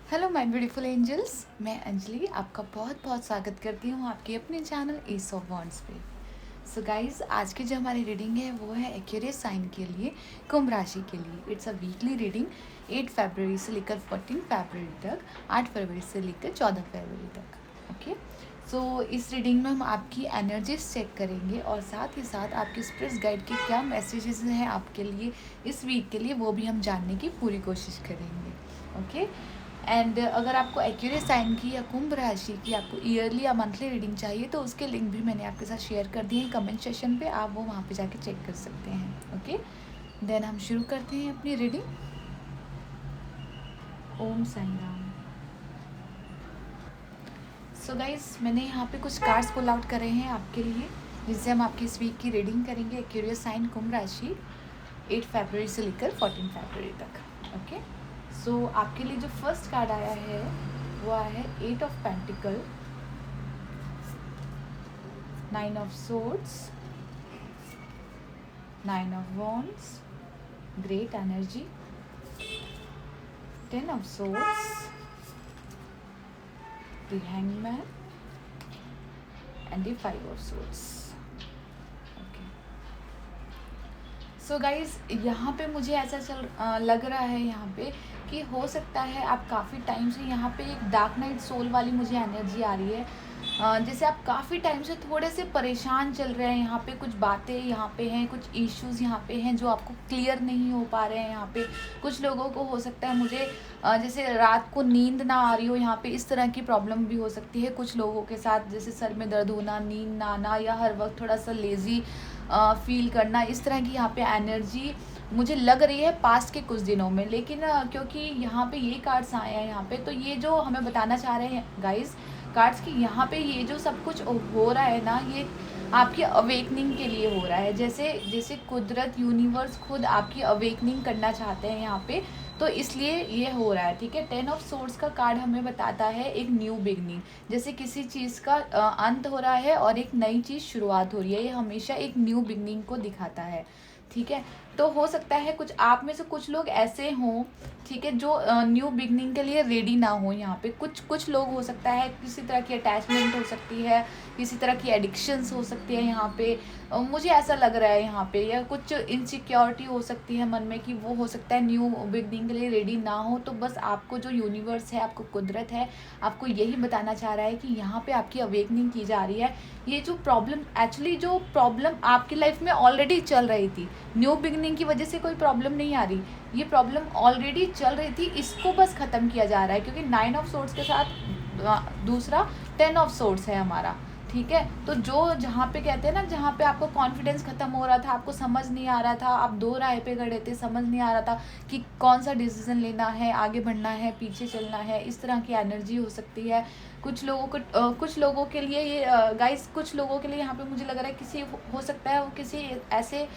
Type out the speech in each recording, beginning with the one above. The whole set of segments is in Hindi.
Hello my beautiful angels. मैं अंजलि आपका बहुत बहुत स्वागत करती हूँ आपके अपने चैनल एस ऑफ वॉन्ड्स पे। सो गाइज, आज की जो हमारी रीडिंग है वो है एक्वेरियस साइन के लिए, कुंभ राशि के लिए। इट्स अ वीकली रीडिंग 8 फरवरी से लेकर 14 फरवरी तक, 8 फरवरी से लेकर 14 फरवरी तक। ओके, सो इस रीडिंग में हम आपकी एनर्जीज चेक करेंगे और साथ ही साथ आपके स्पिरिट गाइड के क्या मैसेजेस हैं आपके लिए इस वीक के लिए, वो भी हम जानने की पूरी कोशिश करेंगे। ओके, एंड अगर आपको एक्यूरेट साइन की या कुंभ राशि की आपको ईयरली या मंथली रीडिंग चाहिए तो उसके लिंक भी मैंने आपके साथ शेयर कर दिए हैं कमेंट सेशन पे, आप वो वहाँ पे जाके चेक कर सकते हैं। ओके, देन हम शुरू करते हैं अपनी reading. Om Sai Ram. So guys, मैंने यहाँ पे कुछ कार्ड्स पुल आउट करे हैं आपके लिए, जिससे हम आपकी इस वीक की रीडिंग करेंगे। एक्यूरेट साइन कुंभ राशि 8 फरवरी से लेकर 14 फरवरी तक। ओके, सो आपके लिए जो फर्स्ट कार्ड आया है वो आया है 8 of pentacle, 9 of swords, 9 of wands, great energy, 10 of swords, the hangman and the 5 of swords. Okay, so guys, यहाँ पे मुझे ऐसा लग रहा है यहाँ पे कि हो सकता है आप काफ़ी टाइम से यहाँ पे एक डार्क नाइट सोल वाली मुझे एनर्जी आ रही है। जैसे आप काफ़ी टाइम से थोड़े से परेशान चल रहे हैं, यहाँ पे कुछ बातें यहाँ पे हैं, कुछ इश्यूज यहाँ पे हैं जो आपको क्लियर नहीं हो पा रहे हैं। यहाँ पे कुछ लोगों को हो सकता है मुझे जैसे रात को नींद ना आ रही हो, यहाँ पे इस तरह की प्रॉब्लम भी हो सकती है कुछ लोगों के साथ, जैसे सर में दर्द होना, नींद ना आना, या हर वक्त थोड़ा सा लेज़ी फील करना। इस तरह की यहाँ पे एनर्जी मुझे लग रही है पास्ट के कुछ दिनों में। लेकिन क्योंकि यहाँ पे ये कार्ड्स आए हैं यहाँ पे, तो ये जो हमें बताना चाह रहे हैं गाइस कार्ड्स की, यहाँ पे ये जो सब कुछ हो रहा है ना, ये आपकी अवेकनिंग के लिए हो रहा है। जैसे जैसे कुदरत, यूनिवर्स खुद आपकी अवेकनिंग करना चाहते हैं यहाँ पे, तो इसलिए ये हो रहा है। ठीक है, 10 ऑफ सोर्ड्स का कार्ड हमें बताता है एक न्यू बिगनिंग, जैसे किसी चीज़ का अंत हो रहा है और एक नई चीज़ शुरुआत हो रही है। ये हमेशा एक न्यू बिगनिंग को दिखाता है। ठीक है, तो हो सकता है कुछ आप में से कुछ लोग ऐसे हों, ठीक है, जो न्यू बिगनिंग के लिए रेडी ना हो। यहाँ पे कुछ लोग हो सकता है किसी तरह की अटैचमेंट हो सकती है, किसी तरह की एडिक्शंस हो सकती है यहाँ पे, मुझे ऐसा लग रहा है यहाँ पे, या कुछ इनसिक्योरिटी हो सकती है मन में कि वो हो सकता है न्यू बिगनिंग के लिए रेडी ना हो। तो बस आपको जो यूनिवर्स है, आपको कुदरत है, आपको यही बताना चाह रहा है कि यहाँ पे आपकी अवेकनिंग की जा रही है। ये जो प्रॉब्लम, एक्चुअली जो प्रॉब्लम आपकी लाइफ में ऑलरेडी चल रही थी, न्यू बिगनिंग की वजह से कोई प्रॉब्लम नहीं आ रही, ये प्रॉब्लम ऑलरेडी चल रही थी, इसको बस ख़त्म किया जा रहा है। क्योंकि 9 ऑफ सोर्ड्स के साथ दूसरा 10 ऑफ सोर्ड्स है हमारा। ठीक है, तो जो जहाँ पे कहते हैं ना, जहाँ पे आपको कॉन्फिडेंस ख़त्म हो रहा था, आपको समझ नहीं आ रहा था, आप दो राह पे खड़े थे, समझ नहीं आ रहा था कि कौन सा डिसीजन लेना है, आगे बढ़ना है, पीछे चलना है, इस तरह की एनर्जी हो सकती है कुछ लोगों को। कुछ लोगों के लिए ये गाइस, कुछ लोगों के लिए यहाँ पे मुझे लग रहा है किसी हो सकता है वो किसी ऐसे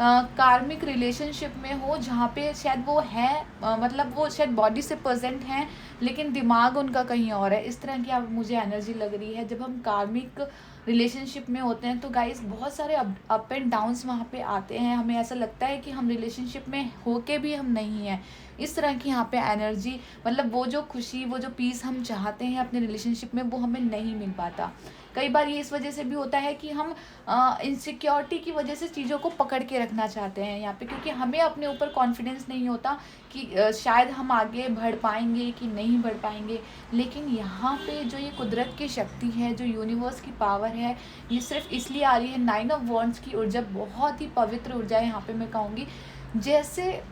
कार्मिक रिलेशनशिप में हो जहाँ पे शायद वो हैं, मतलब वो शायद बॉडी से प्रेजेंट हैं लेकिन दिमाग उनका कहीं और है। इस तरह की अब मुझे एनर्जी लग रही है। जब हम कार्मिक रिलेशनशिप में होते हैं तो गाइस बहुत सारे अप एंड डाउन्स वहाँ पे आते हैं, हमें ऐसा लगता है कि हम रिलेशनशिप में होके भी हम नहीं हैं। इस तरह की यहाँ पे एनर्जी, मतलब वो जो खुशी, वो जो पीस हम चाहते हैं अपने रिलेशनशिप में, वो हमें नहीं मिल पाता। कई बार ये इस वजह से भी होता है कि हम इनसिक्योरिटी की वजह से चीज़ों को पकड़ के रखना चाहते हैं यहाँ पे, क्योंकि हमें अपने ऊपर कॉन्फिडेंस नहीं होता कि शायद हम आगे बढ़ पाएंगे कि नहीं बढ़ पाएंगे। लेकिन यहाँ पे जो ये कुदरत की शक्ति है, जो यूनिवर्स की पावर है, ये सिर्फ इसलिए आ रही है। 9 ऑफ वॉन्ड्स की ऊर्जा बहुत ही पवित्र ऊर्जा है यहाँ पे, मैं कहूँगी। जैसे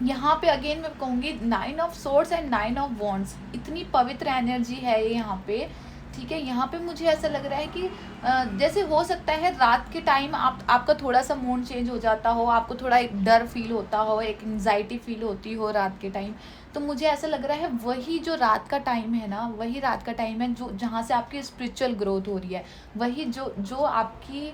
यहाँ पे अगेन मैं कहूँगी 9 of swords and 9 of wands, इतनी पवित्र एनर्जी है ये यहाँ पे। ठीक है, यहाँ पे मुझे ऐसा लग रहा है कि जैसे हो सकता है रात के टाइम आपका थोड़ा सा मूड चेंज हो जाता हो, आपको थोड़ा एक डर फील होता हो, एक एंजाइटी फील होती हो रात के टाइम। तो मुझे ऐसा लग रहा है वही जो रात का टाइम है ना, वही रात का टाइम है जो जहाँ से आपकी स्पिरिचुअल ग्रोथ हो रही है, वही जो जो आपकी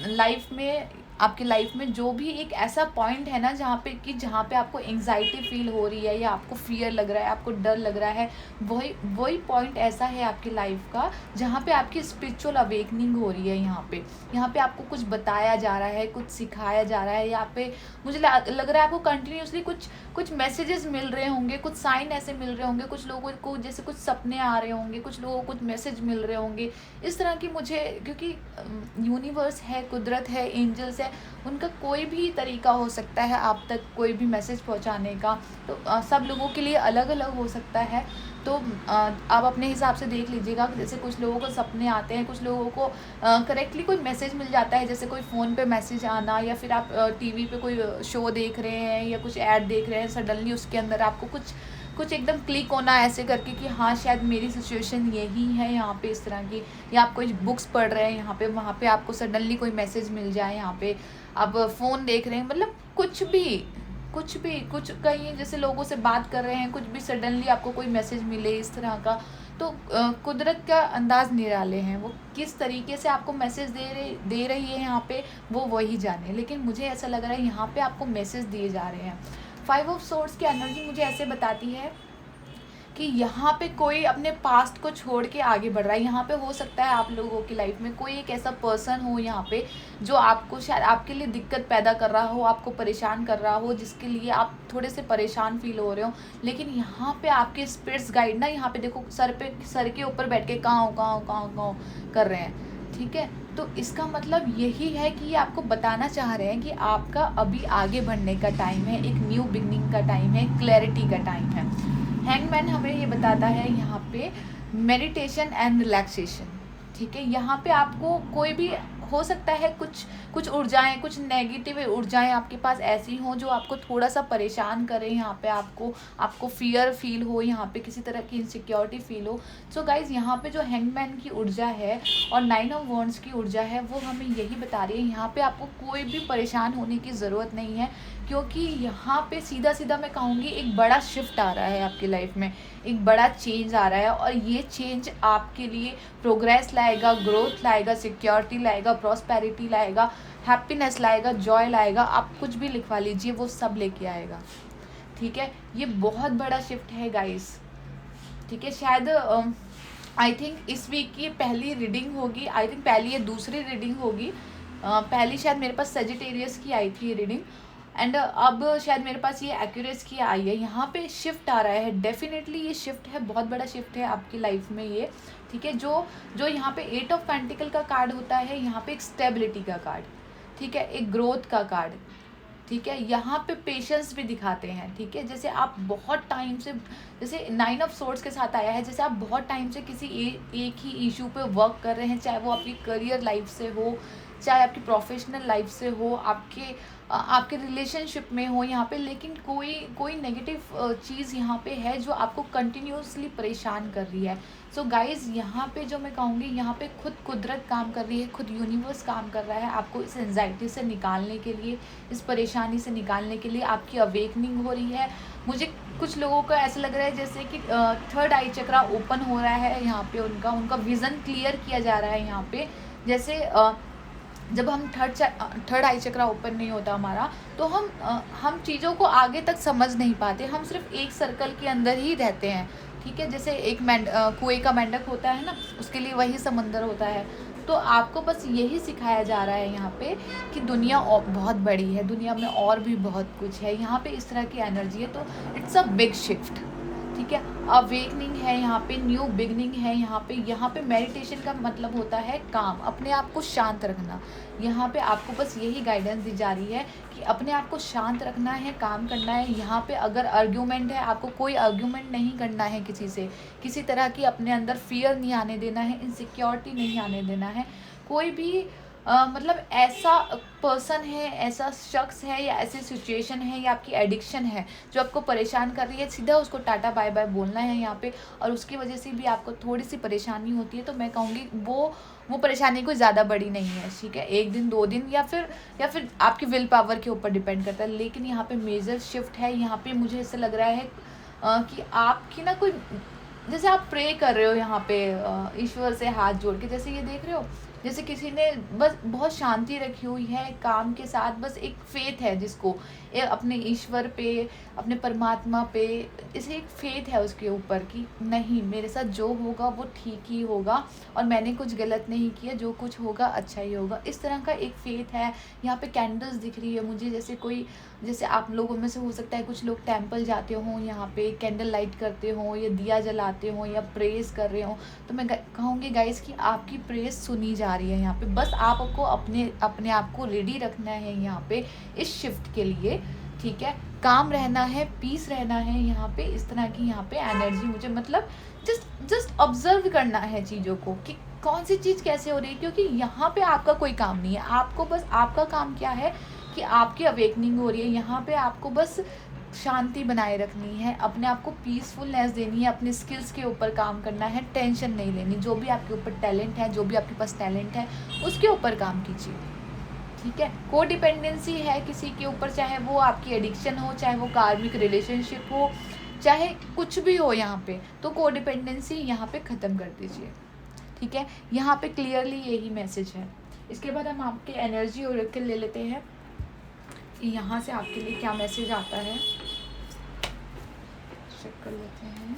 लाइफ में आपकी लाइफ में जो भी एक ऐसा पॉइंट है ना जहाँ पे आपको एंग्जाइटी फील हो रही है या आपको फियर लग रहा है, आपको डर लग रहा है, वही वही पॉइंट ऐसा है आपकी लाइफ का जहाँ पे आपकी स्पिरिचुअल अवेकनिंग हो रही है। यहाँ पे आपको कुछ बताया जा रहा है, कुछ सिखाया जा रहा है। यहाँ पे मुझे लग रहा है आपको कंटिन्यूसली कुछ कुछ मैसेजेस मिल रहे होंगे, कुछ साइन ऐसे मिल रहे होंगे, कुछ लोगों को जैसे कुछ सपने आ रहे होंगे, कुछ लोगों को कुछ मैसेज मिल रहे होंगे इस तरह की मुझे, क्योंकि यूनिवर्स है, कुदरत है, एंजल्स है, उनका कोई भी तरीका हो सकता है आप तक कोई भी मैसेज पहुंचाने का। तो सब लोगों के लिए अलग अलग हो सकता है। तो आप अपने हिसाब से देख लीजिएगा। जैसे कुछ लोगों को सपने आते हैं, कुछ लोगों को करेक्टली कोई मैसेज मिल जाता है, जैसे कोई फ़ोन पे मैसेज आना, या फिर आप टीवी पे कोई शो देख रहे हैं या कुछ ऐड देख रहे हैं, सडनली उसके अंदर आपको कुछ कुछ एकदम क्लिक होना ऐसे करके कि हाँ शायद मेरी सिचुएशन यही है यहाँ पे इस तरह की। या आप कोई बुक्स पढ़ रहे हैं यहाँ पे, वहाँ पे आपको सडनली कोई मैसेज मिल जाए। यहाँ पे आप फ़ोन देख रहे हैं, मतलब कुछ कहीं जैसे लोगों से बात कर रहे हैं, कुछ भी सडनली आपको कोई मैसेज मिले इस तरह का। तो कुदरत का अंदाज़ निराले हैं, वो किस तरीके से आपको मैसेज दे रही है यहाँ पे, वो वही जाने। लेकिन मुझे ऐसा लग रहा है यहाँ पे आपको मैसेज दिए जा रहे हैं। 5 ऑफ सोर्ड्स की एनर्जी मुझे ऐसे बताती है कि यहाँ पे कोई अपने पास्ट को छोड़ के आगे बढ़ रहा है। यहाँ पे हो सकता है आप लोगों की लाइफ में कोई एक ऐसा पर्सन हो यहाँ पे जो आपको शायद आपके लिए दिक्कत पैदा कर रहा हो, आपको परेशान कर रहा हो, जिसके लिए आप थोड़े से परेशान फील हो रहे हो। लेकिन यहाँ पे आपके स्पिरिट्स गाइड ना, यहाँ पे देखो सर के ऊपर बैठ के काँव कर रहे हैं, ठीक है। तो इसका मतलब यही है कि ये आपको बताना चाह रहे हैं कि आपका अभी आगे बढ़ने का टाइम है, एक न्यू बिगनिंग का टाइम है, क्लैरिटी का टाइम है। हैंगमैन हमें ये बताता है यहाँ पे मेडिटेशन एंड रिलैक्सेशन, ठीक है। यहाँ पे आपको कोई भी हो सकता है कुछ ऊर्जाएं, कुछ नेगेटिव ऊर्जाएं आपके पास ऐसी हों जो आपको थोड़ा सा परेशान करें। यहाँ पे आपको फियर फील हो, यहाँ पे किसी तरह की इनसिक्योरिटी फील हो। सो गाइज यहाँ पे जो हैंगमैन की ऊर्जा है और 9 ऑफ वॉन्ड्स की ऊर्जा है वो हमें यही बता रही है यहाँ पे आपको कोई भी परेशान होने की ज़रूरत नहीं है, क्योंकि यहाँ पे सीधा मैं कहूँगी एक बड़ा शिफ्ट आ रहा है आपकी लाइफ में, एक बड़ा चेंज आ रहा है। और ये चेंज आपके लिए प्रोग्रेस लाएगा, ग्रोथ लाएगा, सिक्योरिटी लाएगा, प्रॉस्पेरिटी लाएगा, हैप्पीनेस लाएगा, जॉय लाएगा। आप कुछ भी लिखवा लीजिए, वो सब लेके आएगा, ठीक है। ये बहुत बड़ा शिफ्ट है गाइस, ठीक है। शायद आई थिंक इस वीक की पहली रीडिंग होगी, आई थिंक पहली या दूसरी रीडिंग होगी। पहली शायद मेरे पास सजिटेरियस की आई थी रीडिंग, एंड अब शायद मेरे पास ये एक्यूरेस की आई है। यहाँ पे शिफ्ट आ रहा है, डेफिनेटली ये शिफ्ट है, बहुत बड़ा शिफ्ट है आपकी लाइफ में ये, ठीक है। जो यहाँ पे 8 ऑफ पेंटिकल का कार्ड होता है, यहाँ पे एक स्टेबिलिटी का कार्ड, ठीक है, एक ग्रोथ का कार्ड, ठीक है। यहाँ पे पेशेंस भी दिखाते हैं, ठीक है। जैसे आप बहुत टाइम से, जैसे 9 ऑफ सोर्ड्स के साथ आया है, जैसे आप बहुत टाइम से किसी एक ही इशू पे वर्क कर रहे हैं, चाहे वो आपकी करियर लाइफ से हो, चाहे आपकी प्रोफेशनल लाइफ से हो, आपके रिलेशनशिप में हो यहाँ पे। लेकिन कोई नेगेटिव चीज़ यहाँ पे है जो आपको कंटिन्यूसली परेशान कर रही है। सो गाइज़ यहाँ पे जो मैं कहूँगी, यहाँ पे खुद कुदरत काम कर रही है, खुद यूनिवर्स काम कर रहा है आपको इस एंजाइटी से निकालने के लिए, इस परेशानी से निकालने के लिए। आपकी अवेकनिंग हो रही है। मुझे कुछ लोगों को ऐसा लग रहा है जैसे कि 3rd आई चक्रा ओपन हो रहा है यहाँ पे, उनका विज़न क्लियर किया जा रहा है यहाँ पे। जैसे जब हम थर्ड आई चक्रा ओपन नहीं होता हमारा, तो हम चीज़ों को आगे तक समझ नहीं पाते, हम सिर्फ एक सर्कल के अंदर ही रहते हैं, ठीक है। जैसे एक कुएं का मेंढक होता है ना, उसके लिए वही समंदर होता है। तो आपको बस यही सिखाया जा रहा है यहाँ पे कि दुनिया बहुत बड़ी है, दुनिया में और भी बहुत कुछ है। यहाँ पे इस तरह की एनर्जी है, तो इट्स अ बिग शिफ्ट, ठीक है। अवेकनिंग है यहाँ पे, न्यू बिगनिंग है यहाँ पे मेडिटेशन का मतलब होता है काम, अपने आप को शांत रखना। यहाँ पे आपको बस यही गाइडेंस दी जा रही है कि अपने आप को शांत रखना है, काम करना है। यहाँ पे अगर आर्ग्यूमेंट है, आपको कोई आर्ग्यूमेंट नहीं करना है किसी से, किसी तरह की अपने अंदर फियर नहीं आने देना है, इनसिक्योरिटी नहीं आने देना है। कोई भी मतलब ऐसा पर्सन है, ऐसा शख्स है या ऐसी सिचुएशन है या आपकी एडिक्शन है जो आपको परेशान कर रही है, सीधा उसको टाटा बाय बाय बोलना है यहाँ पे। और उसकी वजह से भी आपको थोड़ी सी परेशानी होती है, तो मैं कहूँगी वो परेशानी कोई ज़्यादा बड़ी नहीं है, ठीक है। 1 दिन 2 दिन या फिर आपकी विल पावर के ऊपर डिपेंड करता है। लेकिन यहाँ पे मेजर शिफ्ट है। यहाँ पे मुझे ऐसा लग रहा है कि आपकी ना कोई, जैसे आप प्रे कर रहे हो यहाँ पे ईश्वर से हाथ जोड़ के, जैसे ये देख रहे हो जैसे किसी ने बस बहुत शांति रखी हुई है काम के साथ, बस एक फेथ है जिसको अपने ईश्वर पे, अपने परमात्मा पे, इसे एक फेथ है उसके ऊपर कि नहीं, मेरे साथ जो होगा वो ठीक ही होगा और मैंने कुछ गलत नहीं किया, जो कुछ होगा अच्छा ही होगा, इस तरह का एक फेथ है। यहाँ पे कैंडल्स दिख रही है मुझे, जैसे आप लोगों में से हो सकता है कुछ लोग टेंपल जाते हों, यहाँ पे कैंडल लाइट करते हों या दिया जलाते हों या प्रेस कर रहे हों, तो मैं कहूँगी गाइस कि आपकी प्रेस सुनी जा रही है यहाँ पे। बस आपको अपने आप को रेडी रखना है यहाँ पे इस शिफ्ट के लिए, ठीक है। काम रहना है, पीस रहना है यहाँ पे। इस तरह की यहाँ पे एनर्जी मुझे, मतलब जस्ट ऑब्जर्व करना है चीज़ों को कि कौन सी चीज़ कैसे हो रही है, क्योंकि यहाँ पे आपका कोई काम नहीं है। आपको बस, आपका काम क्या है कि आपकी अवेकनिंग हो रही है यहाँ पे, आपको बस शांति बनाए रखनी है, अपने आप को पीसफुलनेस देनी है, अपने स्किल्स के ऊपर काम करना है, टेंशन नहीं लेनी। जो भी आपके ऊपर टैलेंट है, जो भी आपके पास टैलेंट है, उसके ऊपर काम कीजिए, ठीक है। को डिपेंडेंसी है किसी के ऊपर, चाहे वो आपकी एडिक्शन हो, चाहे वो कार्मिक रिलेशनशिप हो, चाहे कुछ भी हो यहाँ पे, तो को डिपेंडेंसी यहाँ पे ख़त्म कर दीजिए, ठीक है। यहाँ पे क्लियरली यही मैसेज है। इसके बाद हम आपके एनर्जी ओरेकल ले लेते हैं, यहाँ से आपके लिए क्या मैसेज आता है, चेक कर लेते हैं।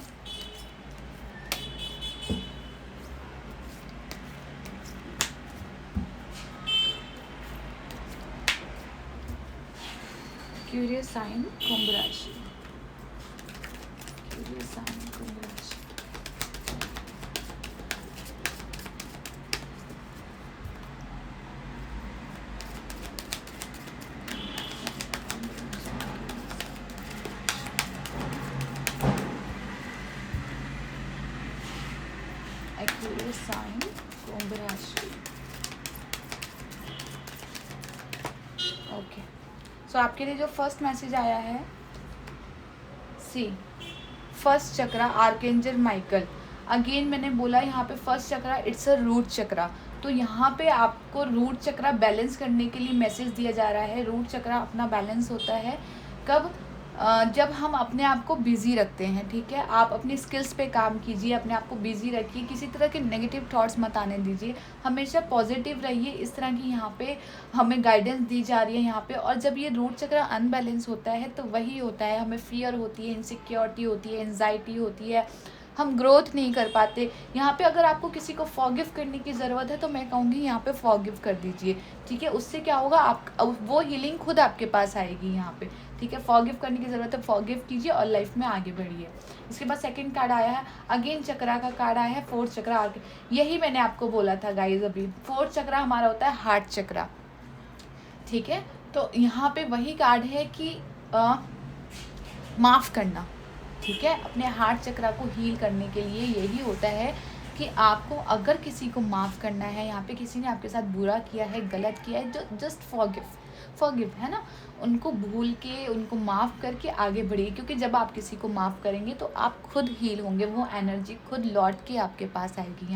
क्यूरियस साइन कुंभ राशि, क्यूरियस साइन कुंभ राशि। एक्यूरियस साइन कुंभ राशि, ओके। सो आपके लिए जो फर्स्ट मैसेज आया है, see first chakra, archangel Michael. Again मैंने बोला यहाँ पे first chakra it's a root chakra, तो यहाँ पे आपको रूट चक्रा बैलेंस करने के लिए मैसेज दिया जा रहा है। रूट चक्रा अपना बैलेंस होता है कब, जब हम अपने आप को बिज़ी रखते हैं, ठीक है। आप अपनी स्किल्स पे काम कीजिए, अपने आप को बिज़ी रखिए, किसी तरह के नेगेटिव थॉट्स मत आने दीजिए, हमेशा पॉजिटिव रहिए। इस तरह की यहाँ पे हमें गाइडेंस दी जा रही है यहाँ पे। और जब ये रूट चक्र अनबैलेंस होता है तो वही होता है, हमें फियर होती है, इनसिक्योरिटी होती है, एंजाइटी होती है, हम ग्रोथ नहीं कर पाते। यहाँ पे अगर आपको किसी को फॉरगिव करने की ज़रूरत है तो मैं कहूँगी यहाँ पे फॉरगिव कर दीजिए, ठीक है। उससे क्या होगा, आप वो हीलिंग खुद आपके पास आएगी यहाँ पे, ठीक है। फॉरगिव करने की ज़रूरत है, फॉरगिव कीजिए और लाइफ में आगे बढ़िए। इसके बाद सेकंड कार्ड आया है, अगेन चक्रा का कार्ड आया है, फोर्थ चक्रा। यही मैंने आपको बोला था गाइज अभी, फोर्थ चक्रा हमारा होता है हार्ट चक्रा, ठीक है। तो यहाँ पे वही कार्ड है कि माफ़ करना, ठीक है। अपने हार्ट चक्रा को हील करने के लिए यही होता है कि आपको अगर किसी को माफ़ करना है, यहाँ पे किसी ने आपके साथ बुरा किया है, गलत किया है, जो जस्ट फॉरगिव है ना, उनको भूल के, उनको माफ़ करके आगे बढ़िए। क्योंकि जब आप किसी को माफ़ करेंगे तो आप खुद हील होंगे, वो एनर्जी खुद लौट के आपके पास आएगी।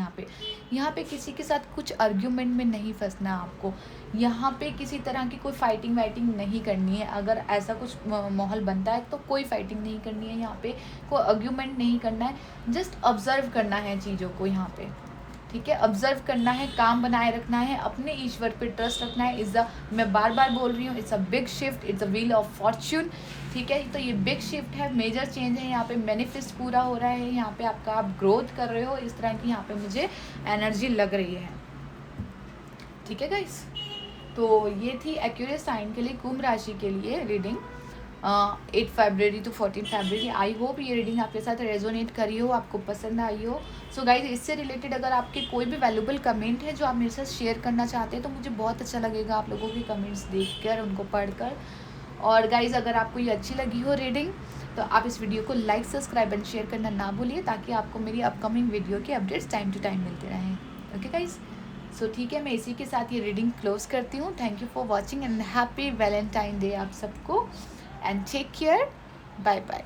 यहाँ पे किसी के साथ कुछ आर्ग्यूमेंट में नहीं फंसना आपको, यहाँ पे किसी तरह की कोई फाइटिंग वाइटिंग नहीं करनी है। अगर ऐसा कुछ माहौल बनता है तो कोई फाइटिंग नहीं करनी है, यहाँ पे कोई आर्ग्यूमेंट नहीं करना है, जस्ट ऑब्जर्व करना है चीज़ों को यहाँ पे, ठीक है। ऑब्जर्व करना है, काम बनाए रखना है, अपने ईश्वर पे ट्रस्ट रखना है। मैं बार बार बोल रही हूँ, it's a big shift, it's a wheel of Fortune, ठीक है। तो ये बिग शिफ्ट है, मेजर चेंज है, यहाँ पे मैनिफेस्ट पूरा हो रहा है, यहाँ पे आपका आप ग्रोथ कर रहे हो, इस तरह की यहाँ पे मुझे एनर्जी लग रही है, ठीक है गाइस। तो ये थी एक्यूरियस साइन के लिए कुंभ राशि के लिए रीडिंग 8 फरवरी टू 14 फरवरी। आई होप ये रीडिंग आपके साथ रेजोनेट करी हो, आपको पसंद आई हो। सो गाइज, इससे रिलेटेड अगर आपके कोई भी वैल्यूबल कमेंट है जो आप मेरे साथ शेयर करना चाहते हैं तो मुझे बहुत अच्छा लगेगा आप लोगों के कमेंट्स देखकर, उनको पढ़कर। और गाइज, अगर आपको ये अच्छी लगी हो रीडिंग तो आप इस वीडियो को लाइक, सब्सक्राइब एंड शेयर करना ना भूलिए, ताकि आपको मेरी अपकमिंग वीडियो के अपडेट्स टाइम टू टाइम मिलते रहें। ओके गाइज, सो ठीक है, मैं इसी के साथ ये रीडिंग क्लोज करती हूँ। Thank you for watching and happy Valentine day आप सबको, and take care, bye bye.